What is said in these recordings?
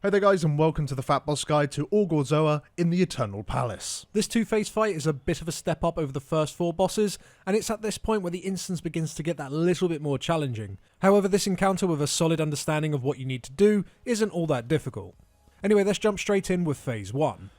Hey there guys, and welcome to the FATBOSS guide to Orgozoa in the Eternal Palace. This two-phase fight is a bit of a step up over the first 4 bosses, and it's at this point where the instance begins to get that little bit more challenging. However, this encounter with a solid understanding of what you need to do isn't all that difficult. Anyway, let's jump straight in with phase 1.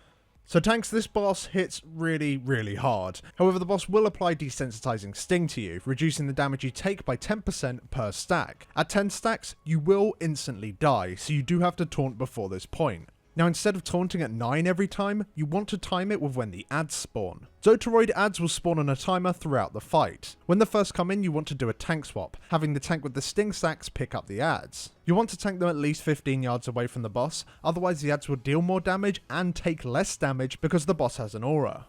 So tanks, this boss hits really hard. However, the boss will apply desensitizing sting to you, reducing the damage you take by 10% per stack. At 10 stacks, you will instantly die, so you do have to taunt before this point. Now, instead of taunting at 9 every time, you want to time it with when the adds spawn. Zotoroid adds will spawn on a timer throughout the fight. When they first come in, you want to do a tank swap, having the tank with the sting stacks pick up the adds. You want to tank them at least 15 yards away from the boss, otherwise the adds will deal more damage and take less damage because the boss has an aura.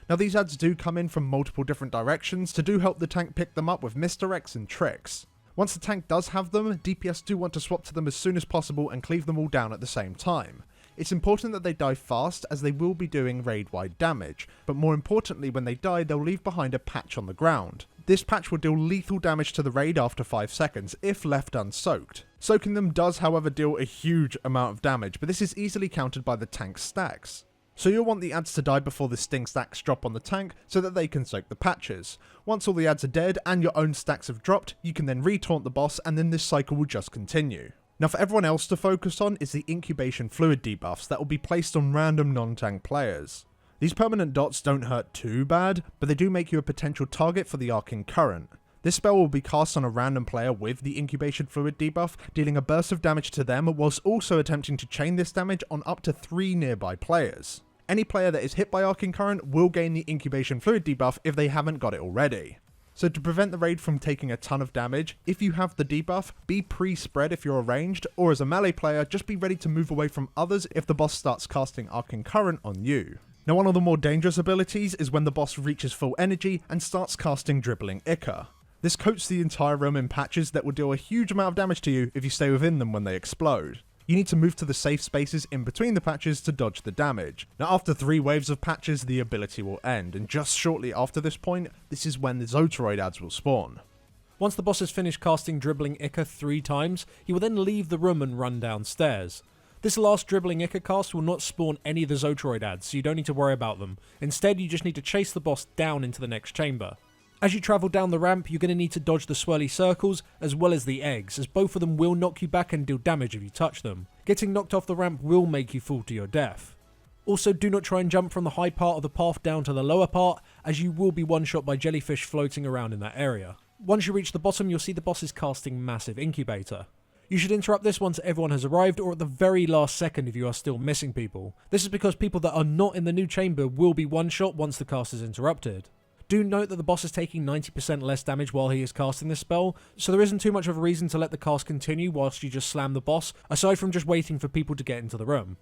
Now, these adds do come in from multiple different directions to do help the tank pick them up with misdirects and tricks. Once the tank does have them, DPS do want to swap to them as soon as possible and cleave them all down at the same time. It's important that they die fast, as they will be doing raid-wide damage, but more importantly, when they die, they'll leave behind a patch on the ground. This patch will deal lethal damage to the raid after 5 seconds, if left unsoaked. Soaking them does, however, deal a huge amount of damage, but this is easily countered by the tank's stacks. So you'll want the adds to die before the sting stacks drop on the tank, so that they can soak the patches. Once all the adds are dead, and your own stacks have dropped, you can then re-taunt the boss, and then this cycle will just continue. Now, for everyone else to focus on is the Incubation fluid debuffs that will be placed on random non-tank players. These permanent dots don't hurt too bad, but they do make you a potential target for the Arcane Current. This spell will be cast on a random player with the Incubation fluid debuff, dealing a burst of damage to them, whilst also attempting to chain this damage on up to 3 nearby players. Any player that is hit by Arcane Current will gain the Incubation fluid debuff if they haven't got it already. So to prevent the raid from taking a ton of damage, if you have the debuff, be pre-spread if you're ranged, or as a melee player, just be ready to move away from others if the boss starts casting Arcane Current on you. Now, one of the more dangerous abilities is when the boss reaches full energy and starts casting Dribbling Ichor. This coats the entire room in patches that will deal a huge amount of damage to you if you stay within them when they explode. You need to move to the safe spaces in between the patches to dodge the damage. Now, after 3 waves of patches, the ability will end, and just shortly after this point, this is when the Zotoroid adds will spawn. Once the boss has finished casting Dribbling Ichor 3 times, he will then leave the room and run downstairs. This last Dribbling Ichor cast will not spawn any of the Zotoroid adds, so you don't need to worry about them. Instead, you just need to chase the boss down into the next chamber. As you travel down the ramp, you're going to need to dodge the swirly circles as well as the eggs, as both of them will knock you back and deal damage if you touch them. Getting knocked off the ramp will make you fall to your death. Also, do not try and jump from the high part of the path down to the lower part, as you will be one-shot by jellyfish floating around in that area. Once you reach the bottom, you'll see the boss is casting Massive Incubator. You should interrupt this once everyone has arrived, or at the very last second if you are still missing people. This is because people that are not in the new chamber will be one-shot once the cast is interrupted. Do note that the boss is taking 90% less damage while he is casting this spell, so there isn't too much of a reason to let the cast continue whilst you just slam the boss, aside from just waiting for people to get into the room.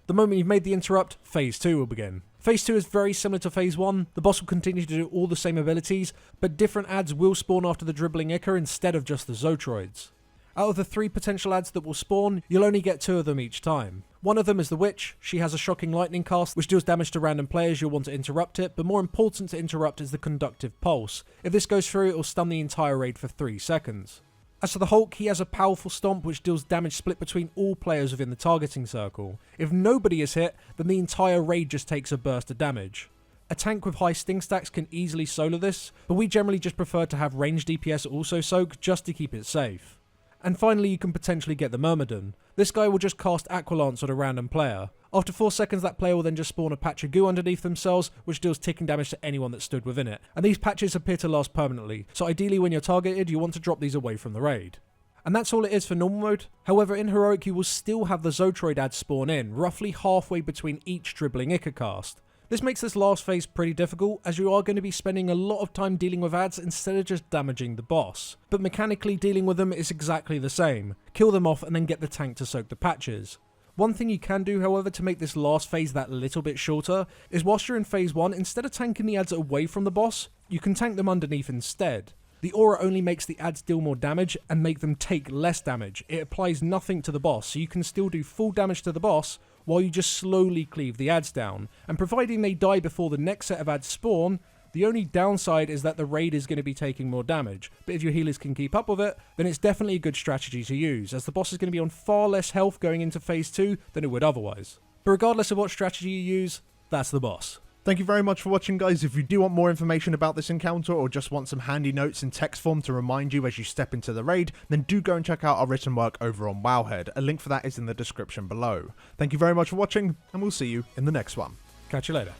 The moment you've made the interrupt, phase 2 will begin. Phase 2 is very similar to phase 1, the boss will continue to do all the same abilities, but different adds will spawn after the Dribbling Ichor instead of just the Zotoroids. Out of the 3 potential adds that will spawn, you'll only get 2 of them each time. One of them is the Witch. She has a shocking lightning cast which deals damage to random players. You'll want to interrupt it, but more important to interrupt is the Conductive Pulse. If this goes through, it will stun the entire raid for 3 seconds. As for the Hulk, he has a powerful stomp which deals damage split between all players within the targeting circle. If nobody is hit, then the entire raid just takes a burst of damage. A tank with high sting stacks can easily solo this, but we generally just prefer to have ranged DPS also soak just to keep it safe. And finally, you can potentially get the Myrmidon. This guy will just cast Aqualance on a random player. After 4 seconds, that player will then just spawn a patch of goo underneath themselves, which deals ticking damage to anyone that stood within it. And these patches appear to last permanently, so ideally when you're targeted, you want to drop these away from the raid. And that's all it is for normal mode. However, in Heroic you will still have the Zotoroid adds spawn in, roughly halfway between each Dribbling Ichor cast. This makes this last phase pretty difficult, as you are going to be spending a lot of time dealing with adds instead of just damaging the boss. But mechanically dealing with them is exactly the same. Kill them off and then get the tank to soak the patches. One thing you can do, however, to make this last phase that little bit shorter, is whilst you're in phase 1, instead of tanking the adds away from the boss, you can tank them underneath instead. The aura only makes the adds deal more damage and make them take less damage. It applies nothing to the boss, so you can still do full damage to the boss, while you just slowly cleave the adds down, and providing they die before the next set of adds spawn, The only downside is that the raid is going to be taking more damage, but if your healers can keep up with it, then it's definitely a good strategy to use, as the boss is going to be on far less health going into phase 2 than it would otherwise. But regardless of what strategy you use, that's the boss. Thank you very much for watching, guys. If you do want more information about this encounter or just want some handy notes in text form to remind you as you step into the raid, then do go and check out our written work over on Wowhead. A link for that is in the description below. Thank you very much for watching, and we'll see you in the next one. Catch you later.